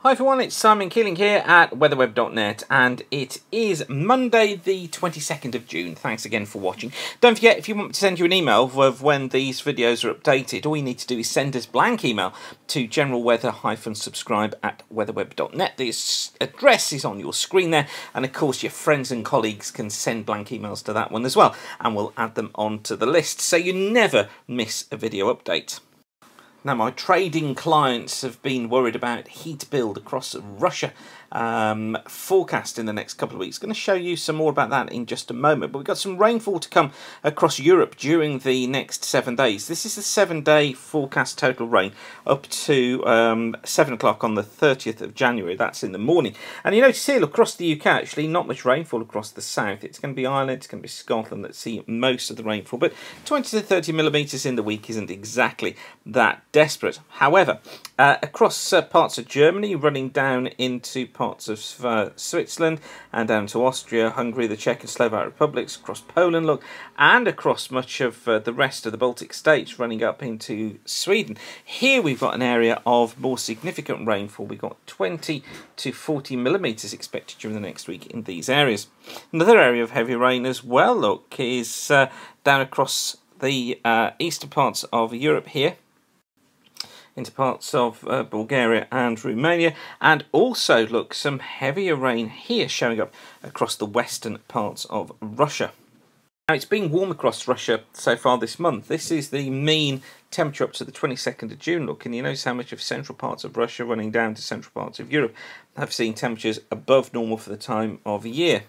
Hi everyone, it's Simon Keeling here at weatherweb.net and it is Monday the 22nd of June. Thanks again for watching. Don't forget, if you want me to send you an email of when these videos are updated, all you need to do is send us blank email to generalweather-subscribe@weatherweb.net. The address is on your screen there, and of course your friends and colleagues can send blank emails to that one as well, and we'll add them onto the list so you never miss a video update. Now, my trading clients have been worried about heat build across Russia forecast in the next couple of weeks. Going to show you some more about that in just a moment. But we've got some rainfall to come across Europe during the next 7 days. This is the 7-day forecast total rain up to 7 o'clock on the 30th of January. That's in the morning. And you notice here, across the UK, actually, not much rainfall across the south. It's going to be Ireland, it's going to be Scotland that see most of the rainfall. But 20 to 30 millimetres in the week isn't exactly that desperate. However, across parts of Germany, running down into parts of Switzerland and down to Austria, Hungary, the Czech and Slovak republics, across Poland, look, and across much of the rest of the Baltic states, running up into Sweden. Here we've got an area of more significant rainfall. We've got 20 to 40 millimetres expected during the next week in these areas. Another area of heavy rain as well, look, is down across the eastern parts of Europe here, into parts of Bulgaria and Romania, and also, look, some heavier rain here showing up across the western parts of Russia. Now, it's been warm across Russia so far this month. This is the mean temperature up to the 22nd of June. Look, and you notice how much of central parts of Russia running down to central parts of Europe have seen temperatures above normal for the time of year.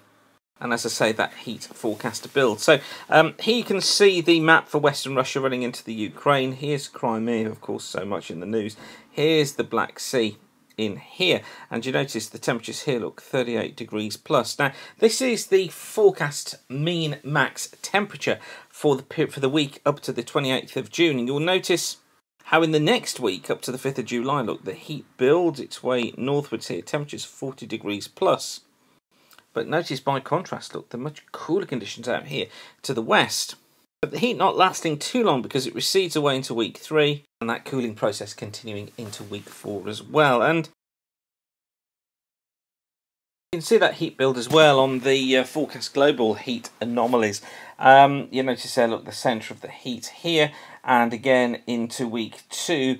And as I say, that heat forecast to build. So here you can see the map for Western Russia running into the Ukraine. Here's Crimea, of course, so much in the news. Here's the Black Sea in here. And you notice the temperatures here, look, 38 degrees plus. Now, this is the forecast mean max temperature for the week up to the 28th of June. And you'll notice how in the next week, up to the 5th of July, look, the heat builds its way northwards here. Temperatures 40 degrees plus. But notice by contrast, look, the much cooler conditions out here to the west. But the heat not lasting too long because it recedes away into week 3, and that cooling process continuing into week 4 as well. And you can see that heat build as well on the forecast global heat anomalies. You notice there, look, the centre of the heat here, and again into week 2.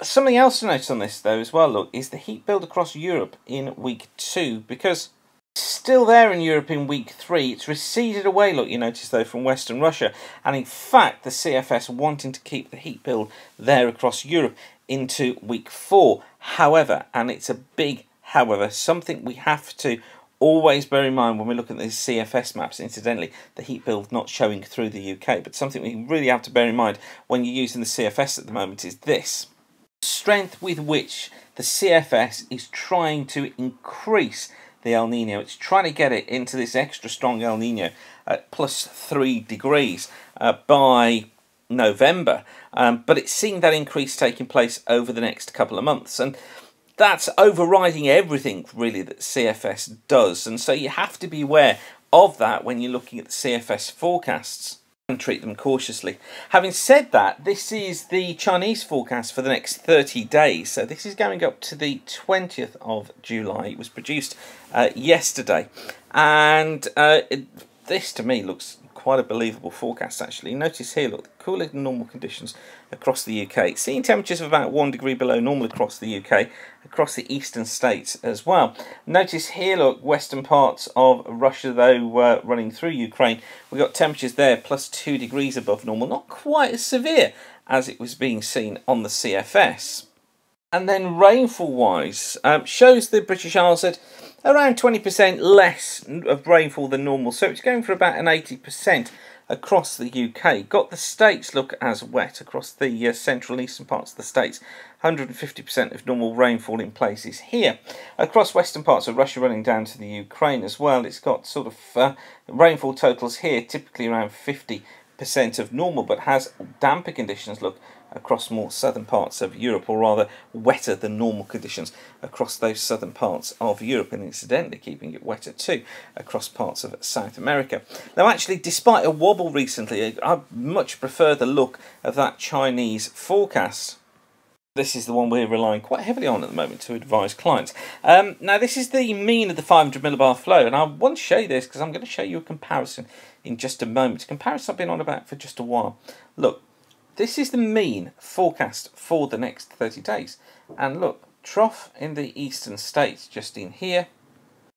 Something else to notice on this, though, as well, look, is the heat build across Europe in week 2, because it's still there in Europe in week 3. It's receded away, look, you notice, though, from Western Russia. And in fact, the CFS wanting to keep the heat build there across Europe into week 4. However, and it's a big however, something we have to always bear in mind when we look at these CFS maps, incidentally, the heat build not showing through the UK, but something we really have to bear in mind when you're using the CFS at the moment is this. The strength with which the CFS is trying to increase the El Nino. It's trying to get it into this extra strong El Nino at plus 3 degrees by November, but it's seeing that increase taking place over the next couple of months, and that's overriding everything really that CFS does, and so you have to be aware of that when you're looking at the CFS forecasts and treat them cautiously. Having said that, this is the Chinese forecast for the next 30 days. So this is going up to the 20th of July. It was produced yesterday. And this, to me, looks quite a believable forecast, actually. Notice here, look, cooler than normal conditions across the UK. Seeing temperatures of about 1 degree below normal across the UK, across the eastern states as well. Notice here, look, western parts of Russia, though, running through Ukraine, we've got temperatures there plus 2 degrees above normal. Not quite as severe as it was being seen on the CFS. And then rainfall-wise, shows the British Isles at around 20% less of rainfall than normal. So it's going for about an 80% across the UK. Got the states look as wet across the central and eastern parts of the states. 150% of normal rainfall in places here. Across western parts of Russia running down to the Ukraine as well, it's got sort of rainfall totals here typically around 50% of normal, but has damper conditions, look, across more southern parts of Europe, or rather wetter than normal conditions across those southern parts of Europe, and incidentally keeping it wetter too across parts of South America. Now, actually, despite a wobble recently, I much prefer the look of that Chinese forecast. This is the one we're relying quite heavily on at the moment to advise clients. Now, this is the mean of the 500 millibar flow, and I want to show you this because I'm going to show you a comparison in just a moment. A comparison I've been on about for just a while. Look, this is the mean forecast for the next 30 days. And look, trough in the eastern states just in here.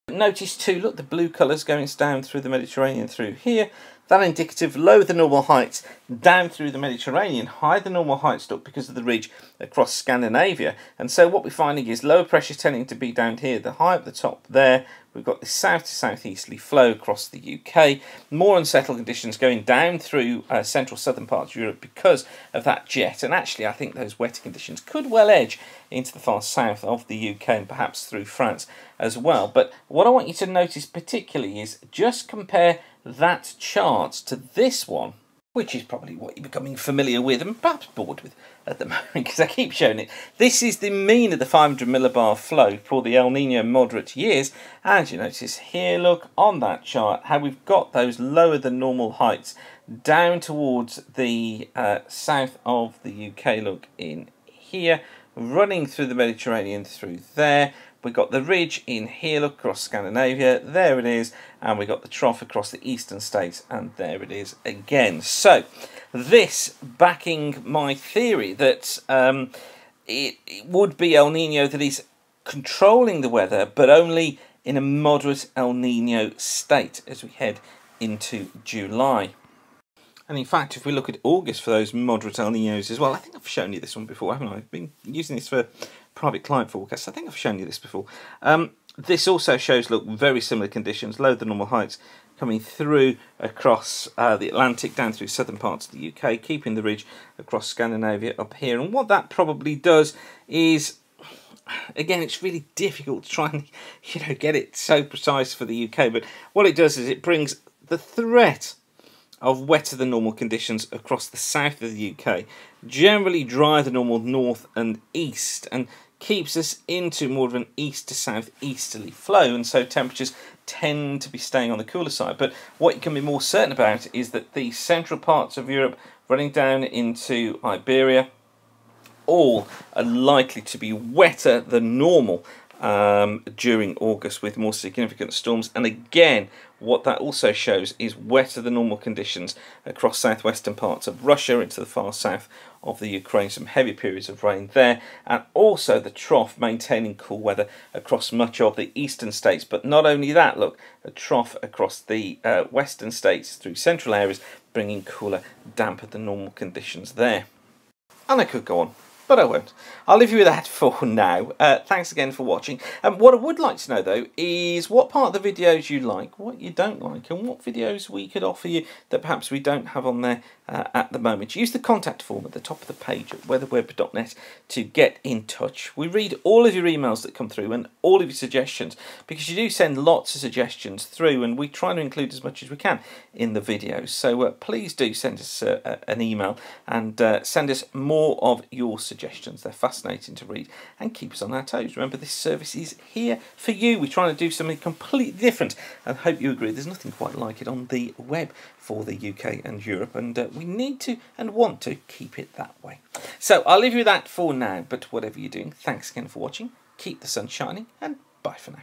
Notice too, look, the blue colours going down through the Mediterranean through here. That indicative lower than normal heights down through the Mediterranean, higher than normal heights, look, because of the ridge across Scandinavia. And so what we're finding is lower pressure tending to be down here, the high at the top there. We've got the south to southeasterly flow across the UK. More unsettled conditions going down through central southern parts of Europe because of that jet. And actually, I think those wetter conditions could well edge into the far south of the UK and perhaps through France as well. But what I want you to notice particularly is just compare that chart to this one, which is probably what you're becoming familiar with and perhaps bored with at the moment because I keep showing it. This is the mean of the 500 millibar flow for the El Nino moderate years. And you notice here, look, on that chart, how we've got those lower than normal heights down towards the south of the UK, look, in here, running through the Mediterranean through there. We've got the ridge in here, look, across Scandinavia, there it is, and we've got the trough across the eastern states, and there it is again. So, this backing my theory that it would be El Nino that is controlling the weather, but only in a moderate El Nino state as we head into July. And in fact, if we look at August for those moderate El Ninos as well, I think I've shown you this one before, haven't I? I've been using this for private client forecasts. I think I've shown you this before. This also shows, look, very similar conditions, lower than normal heights coming through across the Atlantic, down through southern parts of the UK, keeping the ridge across Scandinavia up here. And what that probably does is, again, it's really difficult to try and, get it so precise for the UK, but what it does is it brings the threat of wetter than normal conditions across the south of the UK, generally drier than normal north and east, and keeps us into more of an east to south easterly flow, and so temperatures tend to be staying on the cooler side. But what you can be more certain about is that the central parts of Europe running down into Iberia all are likely to be wetter than normal during August with more significant storms. And again, what that also shows is wetter than normal conditions across southwestern parts of Russia into the far south of the Ukraine, some heavy periods of rain there, and also the trough maintaining cool weather across much of the eastern states. But not only that, look, a trough across the western states through central areas, bringing cooler, damper than normal conditions there. And I could go on, but I won't. I'll leave you with that for now. Thanks again for watching. What I would like to know, though, is what part of the videos you like, what you don't like, and what videos we could offer you that perhaps we don't have on there at the moment. Use the contact form at the top of the page at weatherweb.net to get in touch. We read all of your emails that come through and all of your suggestions, because you do send lots of suggestions through, and we try to include as much as we can in the videos. So please do send us an email and send us more of your suggestions. They're fascinating to read and keep us on our toes. Remember, this service is here for you. We're trying to do something completely different, and hope you agree. There's nothing quite like it on the web for the UK and Europe, and we need to and want to keep it that way. So I'll leave you with that for now, but whatever you're doing, thanks again for watching. Keep the sun shining, and bye for now.